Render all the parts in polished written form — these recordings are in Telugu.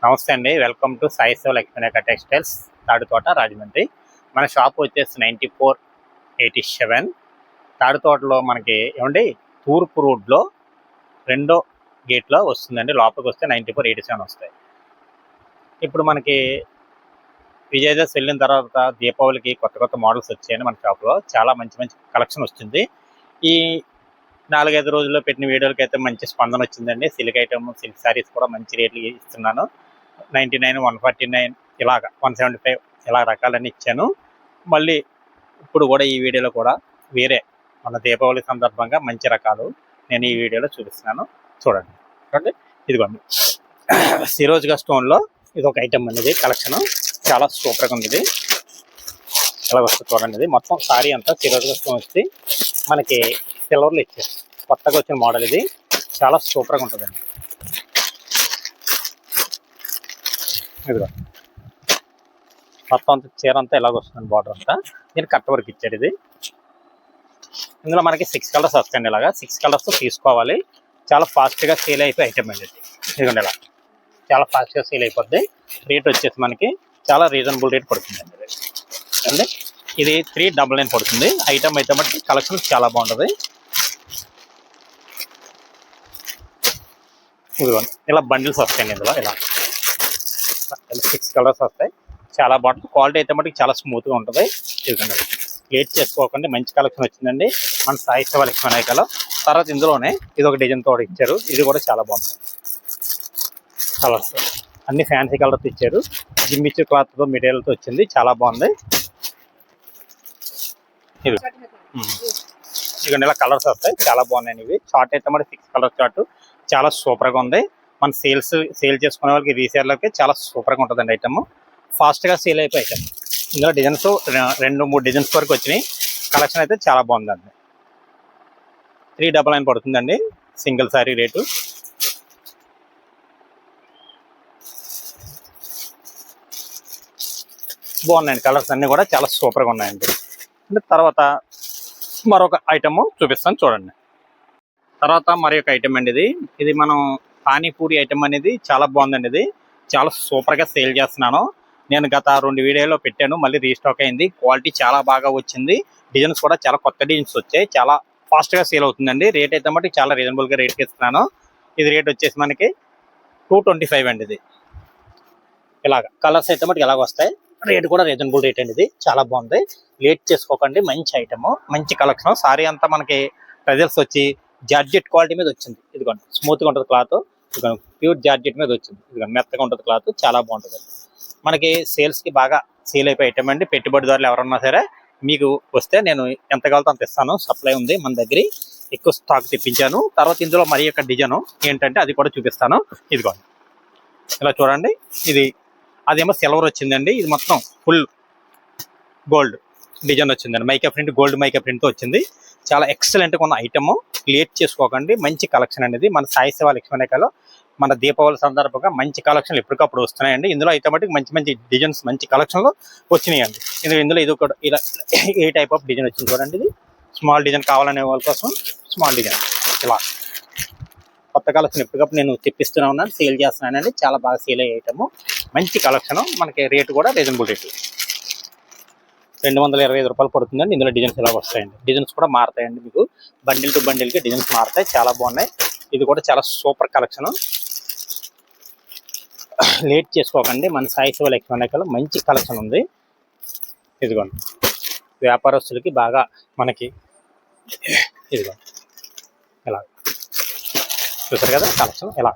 నమస్తే అండి, వెల్కమ్ టు సాయి సేవ లక్ష్మీరేఖ టెక్స్టైల్స్, తాడుతోట, రాజమండ్రి. మన షాప్ వచ్చేసి 9487 తాడుతోటలో మనకి ఏమండి తూర్పు రోడ్లో రెండో గేట్లో వస్తుందండి. లోపలికి వస్తే 9487 వస్తాయి. ఇప్పుడు మనకి విజయదశమి వెళ్ళిన తర్వాత దీపావళికి కొత్త కొత్త మోడల్స్ వచ్చాయండి. మన షాప్లో చాలా మంచి మంచి కలెక్షన్ వస్తుంది. ఈ 4-5 రోజుల్లో పెట్టిన వీడియోలకి అయితే మంచి స్పందన వచ్చిందండి. సిల్క్ ఐటమ్, సిల్క్ శారీస్ కూడా మంచి రేట్లు ఇస్తున్నాను. 99, 149 ఇలాగ 175 ఇలా రకాలన్నీ ఇచ్చాను. మళ్ళీ ఇప్పుడు కూడా ఈ వీడియోలో కూడా వేరే మన దీపావళి సందర్భంగా మంచి రకాలు నేను ఈ వీడియోలో చూపిస్తున్నాను. చూడండి చూడండి, ఇదిగోండి సిరోజ్గా స్టోన్లో ఇది ఒక ఐటమ్ అనేది కలెక్షన్ చాలా సూపర్గా ఉంది. ఇది ఇలా వస్తుంది చూడండి. ఇది మొత్తం సారీ అంతా సిరోజ్గా స్టోన్ వచ్చి మనకి సిల్వర్లు ఇచ్చారు. కొత్తగా వచ్చిన మోడల్ ఇది చాలా సూపర్గా ఉంటుందండి. ఇదిగో మొత్తం అంతా చీర అంతా ఇలాగ వస్తుంది. బార్డర్ అంతా దీనికి కట్ వర్క్ ఇచ్చాడు. ఇది ఇందులో మనకి 6 కలర్స్ వస్తాయండి. ఇలాగా 6 కలర్స్ తీసుకోవాలి. చాలా ఫాస్ట్గా సేల్ అయిపోయి ఐటమ్ అండి. ఇదిగోండి ఇలా చాలా ఫాస్ట్గా సేల్ అయిపోద్ది. రేట్ వచ్చేసి మనకి చాలా రీజనబుల్ రేట్ పడుతుందండి. అండి ఇది 399 పడుతుంది. ఐటమ్ అయితే మట్టి కలెక్షన్ చాలా బాగుంటుంది. ఇదిగోండి ఇలా బండిల్స్ వస్తాయండి. ఇందులో ఇలా 6 కలర్స్ వస్తాయి. చాలా బాగుంటుంది. క్వాలిటీ అయితే మటుకు చాలా స్మూత్గా ఉంటుంది. ఇదిగోండి లేట్ చేసుకోకండి, మంచి కలెక్షన్ వచ్చిందండి మన సాయి సేవ లక్ష్మీరేఖలో. తర్వాత ఇందులోనే ఇది ఒక డిజైన్ తోడు ఇచ్చారు. ఇది కూడా చాలా బాగుంటుంది. కలర్స్ అన్ని ఫ్యాన్సీ కలర్స్ ఇచ్చారు. జిమ్మిచ్చు క్లాత్తో మెటీరియల్తో వచ్చింది. చాలా బాగుంది. ఇది ఇదిగోండి ఇలా కలర్స్ వస్తాయి. చాలా బాగున్నాయి. ఇవి చార్ట్ అయితే మరి 6 కలర్ చార్ట్ చాలా సూపర్గా ఉంది. మన సేల్ చేసుకునే వాళ్ళకి రీసేలర్కి చాలా సూపర్గా ఉంటుందండి. ఐటమ్ ఫాస్ట్గా సేల్ అయిపోయి ఐటమ్. ఇందులో డిజైన్స్ 2-3 డిజైన్స్ వరకు వచ్చినాయి. కలెక్షన్ అయితే చాలా బాగుందండి. 399 పడుతుందండి సింగిల్ శారీ రేటు. బాగున్నాయండి. కలర్స్ అన్నీ కూడా చాలా సూపర్గా ఉన్నాయండి. తర్వాత మరొక ఐటమ్ చూపిస్తాను చూడండి. తర్వాత మరి ఒక ఐటమ్ అండి. ఇది మనం పానీపూరి ఐటమ్ అనేది చాలా బాగుందండి. ఇది చాలా సూపర్గా సేల్ చేస్తున్నాను. నేను గత 2 వీడియోలో పెట్టాను, మళ్ళీ రీస్టాక్ అయింది. క్వాలిటీ చాలా బాగా వచ్చింది. డిజైన్స్ కూడా చాలా కొత్త డిజైన్స్ వచ్చాయి. చాలా ఫాస్ట్గా సేల్ అవుతుందండి. రేట్ అయితే మట్టి చాలా రీజనబుల్గా రేట్కి ఇస్తున్నాను. ఇది రేట్ వచ్చేసి మనకి 225 అండి. ఇది ఇలాగ కలర్స్ అయితే మట్టి ఇలాగ వస్తాయి. రేట్ కూడా రీజనబుల్ రేట్ అండి. ఇది చాలా బాగుంది. లేట్ చేసుకోకండి. మంచి ఐటమ్, మంచి కలెక్షన్. సారీ అంతా మనకి ప్రెజర్స్ వచ్చి జార్జెట్ క్వాలిటీ మీద వచ్చింది. ఇదిగోండి స్మూత్గా ఉంటుంది క్లాత్. ఇదిగోండి ప్యూర్ జార్జెట్ మీద వచ్చింది. ఇదిగోండి మెత్తగా ఉంటుంది క్లాత్. చాలా బాగుంటుంది. మనకి సేల్స్కి బాగా సేల్ అయిపోయి ఐటమ్ అండి. పెట్టుబడిదారులు ఎవరన్నా సరే మీకు వస్తే నేను ఎంత కావాలో అంత ఇస్తాను. సప్లై ఉంది మన దగ్గర. ఎక్కువ స్టాక్ తెప్పించాను. తర్వాత ఇందులో మరి యొక్క డిజైన్ ఏంటంటే అది కూడా చూపిస్తాను. ఇదిగోండి ఇలా చూడండి. ఇది అదేమో సిల్వర్ వచ్చిందండి. ఇది మొత్తం ఫుల్ గోల్డ్ డిజైన్ వచ్చిందండి. మైకా ప్రింట్, గోల్డ్ మైకా ప్రింట్తో వచ్చింది. చాలా ఎక్సలెంట్గా ఉన్న ఐటమ్. లేట్ చేసుకోకండి. మంచి కలెక్షన్ అనేది మన సాయి సేవ లక్ష్మీరేఖలో మన దీపావళి సందర్భంగా మంచి కలెక్షన్లు ఎప్పటికప్పుడు వస్తున్నాయండి. ఇందులో అయితే మటుకు మంచి మంచి డిజైన్స్, మంచి కలెక్షన్లు వచ్చినాయండి. ఇందులో ఇది కూడా ఇలా ఏ టైప్ ఆఫ్ డిజైన్ వచ్చింది చూడండి. ఇది స్మాల్ డిజైన్ కావాలనే వాళ్ళ కోసం స్మాల్ డిజైన్. ఇలా కొత్త కలెక్షన్ ఎప్పటికప్పుడు నేను తెప్పిస్తూనే ఉన్నాను, సేల్ చేస్తున్నానండి. చాలా బాగా సేల్ అయ్యే ఐటమ్, మంచి కలెక్షన్. మనకి రేటు కూడా రీజనబుల్ రేటు. 225 రూపాయలు పడుతుందండి. ఇందులో డిజైన్స్ ఇలా వస్తాయండి. డిజైన్స్ కూడా మారుతాయండి. మీకు బండిల్ టు బండిల్కి డిజైన్స్ మారుతాయి. చాలా బాగున్నాయి. ఇది కూడా చాలా సూపర్ కలెక్షన్. లేట్ చేసుకోకండి. మన సాయి సేవ లక్ష్మీరేఖలో మంచి కలెక్షన్ ఉంది. ఇదిగోండి వ్యాపారస్తులకి బాగా మనకి ఇదిగోండి ఇలా చూసారు కదా కలెక్షన్. ఇలా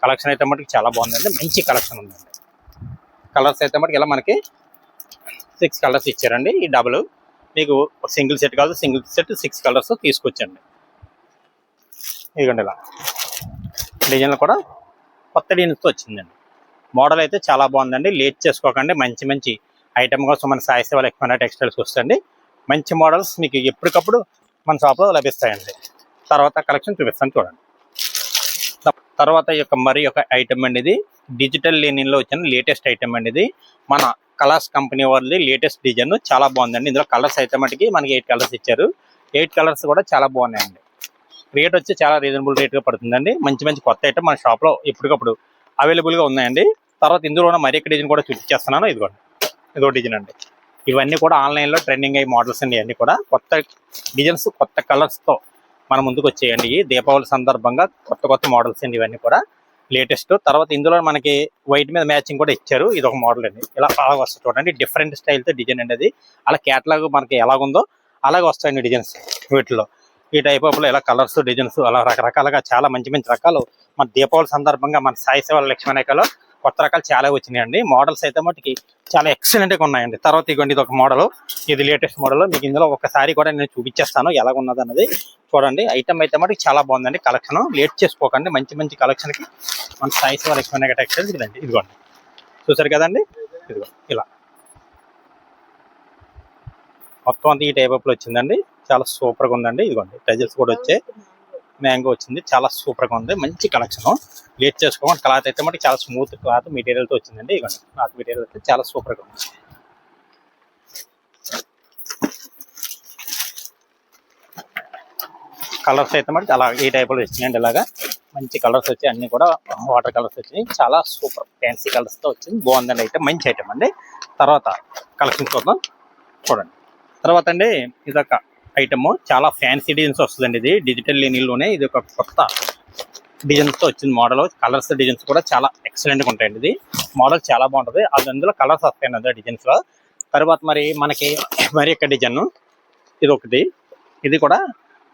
కలెక్షన్ అయితే మటుకు చాలా బాగుందండి. మంచి కలెక్షన్ ఉందండి. కలర్స్ అయితే మటుకు ఇలా మనకి 6 కలర్స్ ఇచ్చారండి. ఈ డబుల్ మీకు సింగిల్ సెట్ కాదు, సింగిల్ సెట్ 6 కలర్స్ తీసుకొచ్చండి. ఇదిగోండి ఇలా డిజైన్లు కూడా కొత్త డిజైన్స్తో వచ్చిందండి. మోడల్ అయితే చాలా బాగుందండి. లేట్ చేసుకోకండి. మంచి మంచి ఐటమ్ కోసం మన సాయి సేవ లక్ష్మీ టెక్స్టైల్స్ వస్తుంది. మంచి మోడల్స్ మీకు ఎప్పటికప్పుడు మన షాప్లో లభిస్తాయండి. తర్వాత కలెక్షన్ చూపిస్తాను చూడండి. తర్వాత మరి యొక్క ఐటమ్ అండి. ఇది డిజిటల్ లెనిన్లో వచ్చిన లేటెస్ట్ ఐటమ్ అండి. ఇది మన కలర్స్ కంపెనీ వాళ్ళది లేటెస్ట్ డిజైన్. చాలా బాగుందండి. ఇందులో కలర్స్ అయితే మటుకి మనకి 8 కలర్స్ ఇచ్చారు. 8 కలర్స్ కూడా చాలా బాగున్నాయండి. రేట్ వచ్చి చాలా రీజనబుల్ రేట్గా పడుతుందండి. మంచి మంచి కొత్త ఐటమ్ మన షాప్లో ఎప్పటికప్పుడు అవైలబుల్గా ఉన్నాయండి. తర్వాత ఇందులో మరి ఒక డిజైన్ కూడా చూపించేస్తున్నాను. ఇదిగోండి, ఇదో డిజైన్ అండి. ఇవన్నీ కూడా ఆన్లైన్లో ట్రెండింగ్ అయ్యే మోడల్స్ అండి. అన్నీ కూడా కొత్త డిజైన్స్, కొత్త కలర్స్తో మన ముందుకు వచ్చేయండి. ఈ దీపావళి సందర్భంగా కొత్త కొత్త మోడల్స్ అండి ఇవన్నీ కూడా లేటెస్ట్. తర్వాత ఇందులో మనకి వైట్ మీద మ్యాచింగ్ కూడా ఇచ్చారు. ఇది ఒక మోడల్ అండి. ఇలా అలా వస్తుంది చూడండి, డిఫరెంట్ స్టైల్తో డిజైన్ అండి. అది అలా క్యాటలాగ్ మనకి ఎలాగుందో అలాగే వస్తాయండి డిజైన్స్ వీటిలో. ఈ టైప్ ఆఫ్ లో ఇలా కలర్స్, డిజైన్స్ అలా రకరకాలుగా చాలా మంచి మంచి రకాలు మన దీపావళి సందర్భంగా మన సాయి సేవ లక్ష్మీ వినాయకలో కొత్త రకాలు చాలా వచ్చినాయండి. మోడల్స్ అయితే మటుకి చాలా ఎక్సలెంట్గా ఉన్నాయండి. తర్వాత ఇవ్వండి, ఇది ఒక మోడల్, ఇది లేటెస్ట్ మోడల్. మీకు ఇందులో ఒకసారి కూడా నేను చూపించేస్తాను ఎలాగున్నది అన్నది. చూడండి, ఐటమ్ అయితే మటుకు చాలా బాగుందండి. కలెక్షన్ లేట్ చేసుకోకండి. మంచి మంచి కలెక్షన్కి మన సాయి సేవ లక్ష్మీ వినాయక టెక్స్టైల్స్ ఇదండి. ఇదిగోండి, చూసారు కదండి, ఇదిగో ఇలా మొత్తం అంతా ఈ టైప్ ఆఫ్ లో వచ్చిందండి. చాలా సూపర్ గా ఉందండి. ఇదిగోండి, టజల్స్ కూడా వచ్చాయి, మ్యాంగో వచ్చింది. చాలా సూపర్ గా ఉంది, మంచి కలెక్షన్. లేట్ చేసుకోండి. క్లాత్ అయితే మటుకు చాలా స్మూత్ క్లాత్ మెటీరియల్ తో వచ్చిందండి. ఇదిగోండి, క్లాత్ మెటీరియల్ అయితే చాలా సూపర్ గా ఉంది. కలర్స్ అయితే మటుకు అలా ఈ టైప్ లో వచ్చినాయండి. ఇలాగా మంచి కలర్స్ వచ్చాయి, అన్ని కూడా వాటర్ కలర్స్ వచ్చినాయి. చాలా సూపర్ ఫ్యాన్సీ కలర్స్ తో వచ్చింది. బాగుందండి ఐటమ్, మంచి ఐటమ్ అండి. తర్వాత కలెక్షన్ చూద్దాం, చూడండి. తర్వాత అండి ఇదొక ఐటమ్, చాలా ఫ్యాన్సీ డిజైన్స్ వస్తుందండి. ఇది డిజిటల్ లెనిన్లోనే ఇది ఒక కొత్త డిజైన్స్ తో వచ్చింది మోడల్. కలర్స్, డిజైన్స్ కూడా చాలా ఎక్సలెంట్ గా ఉంటాయండి. ఇది మోడల్ చాలా బాగుంటుంది. అది అందులో కలర్స్ వస్తాయండి అందులో డిజైన్స్ లో. తర్వాత మనకి మరి ఒక డిజైన్ ఇది ఒకటి, ఇది కూడా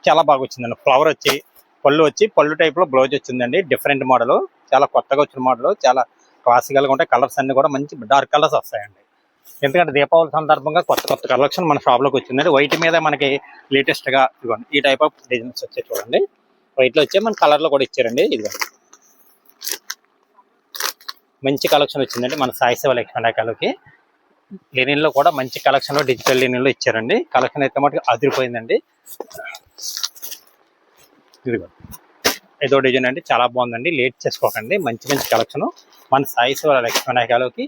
చాలా బాగా వచ్చిందండి. ఫ్లవర్ వచ్చి పళ్ళు టైప్ లో బ్లౌజ్ వచ్చిందండి. డిఫరెంట్ మోడల్, చాలా కొత్తగా వచ్చిన మోడల్, చాలా క్లాసికల్ గా ఉంటాయి. కలర్స్ అన్ని కూడా మంచి డార్క్ కలర్స్ వస్తాయండి. ఎందుకంటే దీపావళి సందర్భంగా కొత్త కొత్త కలెక్షన్ మన షాప్ లోకి వచ్చిందండి. వైట్ మీద మనకి లేటెస్ట్ గా ఇదిగోండి ఈ టైప్ ఆఫ్ డిజైన్స్ వచ్చాయి. చూడండి, వైట్ లో వచ్చే మన కలర్ లో కూడా ఇచ్చారండి. ఇదిగోండి, మంచి కలెక్షన్ వచ్చిందండి మన సాయి సేవ లక్ష్మీ వినాయకలకి. లెనిన్ లో కూడా మంచి కలెక్షన్ లో డిజిటల్ లెనిన్ లో ఇచ్చారండి. కలెక్షన్ అయితే మటుకు అదిరిపోయిందండి. ఇదిగోండి, ఏదో డిజైన్ అండి, చాలా బాగుందండి. లేట్ చేసుకోకండి. మంచి మంచి కలెక్షన్ మన సాయి సేవ లక్ష్మీ వినాయకలకి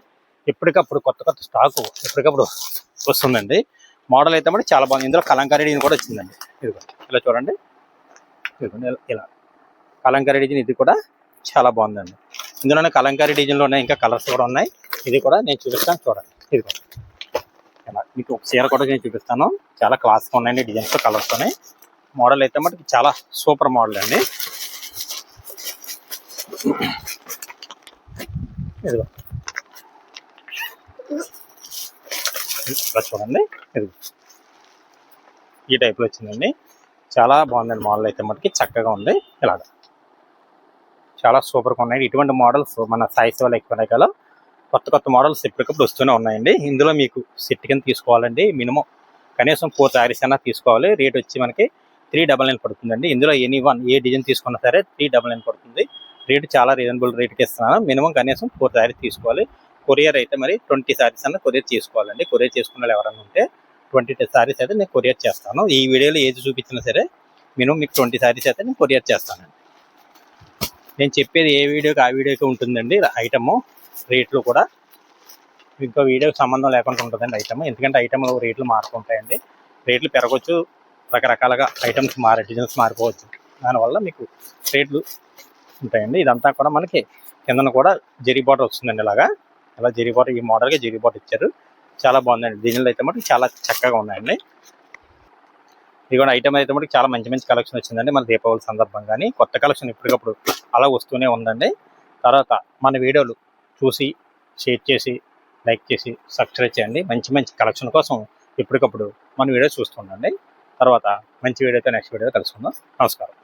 ఎప్పటికప్పుడు కొత్త కొత్త స్టాకు ఎప్పటికప్పుడు వస్తుందండి. మోడల్ అయితే మటుకు చాలా బాగుంది. ఇందులో కలంకారీ డిజైన్ కూడా వచ్చిందండి. ఇదిగోండి, ఇలా చూడండి, ఇదిగోండి ఇలా కలంకారీ డిజైన్. ఇది కూడా చాలా బాగుందండి. ఇందులోనే కలంకారీ డిజైన్లో ఉన్నాయి, ఇంకా కలర్స్ కూడా ఉన్నాయి. ఇది కూడా నేను చూపిస్తాను, చూడండి. ఇదిగోండి, ఇలా మీకు ఒక చీర కూడా నేను చూపిస్తాను. చాలా క్లాస్గా ఉన్నాయండి డిజైన్స్, కలర్స్ ఉన్నాయి. మోడల్ అయితే మటుకు చాలా సూపర్ మోడల్ అండి. ఇదిగో ఇలా చూడండి, ఇది ఈ టైప్లో వచ్చిందండి. చాలా బాగుందండి మోడల్ అయితే మటుకి, చక్కగా ఉంది. ఇలాగా చాలా సూపర్గా ఉన్నాయి. ఇటువంటి మోడల్స్ మన సాయి సేవ లక్ష్మీ వినాయకలో కొత్త కొత్త మోడల్స్ ఎప్పటికప్పుడు వస్తూనే ఉన్నాయండి. ఇందులో మీకు సెట్ కింద తీసుకోవాలండి, మినిమం కనీసం 4 శారీస్ అయినా తీసుకోవాలి. రేట్ వచ్చి మనకి 399 పడుతుందండి. ఇందులో ఏ డిజైన్ తీసుకున్నా సరే 399 పడుతుంది. రేటు చాలా రీజనబుల్ రేట్కి ఇస్తున్నాను. మినిమం కనీసం 4 శారీస్ తీసుకోవాలి. కొరియర్ అయితే మరి 20 శారీస్ అన్న కొరియర్ చేసుకోవాలండి. కొరియర్ చేసుకున్న వాళ్ళు ఎవరైనా ఉంటే 20 శారీస్ అయితే నేను కొరియర్ చేస్తాను. ఈ వీడియోలో ఏది చూపించినా సరే మినిమం మీకు 20 శారీస్ అయితే నేను కొరియర్ చేస్తానండి. నేను చెప్పేది ఏ వీడియోకి ఆ వీడియోకి ఉంటుందండి. ఐటమ్ రేట్లు కూడా ఇంకో వీడియోకి సంబంధం లేకుండా ఉంటుందండి ఐటమ్. ఎందుకంటే ఐటమ్లో రేట్లు మారుతుంటాయండి. రేట్లు పెరగవచ్చు, రకరకాలుగా ఐటమ్స్ డిజైన్స్ మారిపోవచ్చు. దానివల్ల మీకు రేట్లు ఉంటాయండి. ఇదంతా కూడా మనకి కిందన కూడా జరీ బార్డర్ వస్తుందండి. ఇలా జరీ బార్డర్, ఈ మోడల్గా జరీ బార్డర్ ఇచ్చారు. చాలా బాగుందండి. డిజైన్లు అయితే మటుకు చాలా చక్కగా ఉన్నాయండి. ఇది కూడా ఐటమ్ అయితే మటుకు చాలా మంచి మంచి కలెక్షన్ వచ్చిందండి మన దీపావళి సందర్భంగాని. కొత్త కలెక్షన్ ఎప్పటికప్పుడు అలా వస్తూనే ఉందండి. తర్వాత మన వీడియోలు చూసి షేర్ చేసి లైక్ చేసి సబ్స్క్రైబ్ చేయండి. మంచి మంచి కలెక్షన్ కోసం ఎప్పటికప్పుడు మన వీడియో చూస్తుండండి. తర్వాత మంచి వీడియోతో నెక్స్ట్ వీడియో కలుసుకుందాం. నమస్కారం.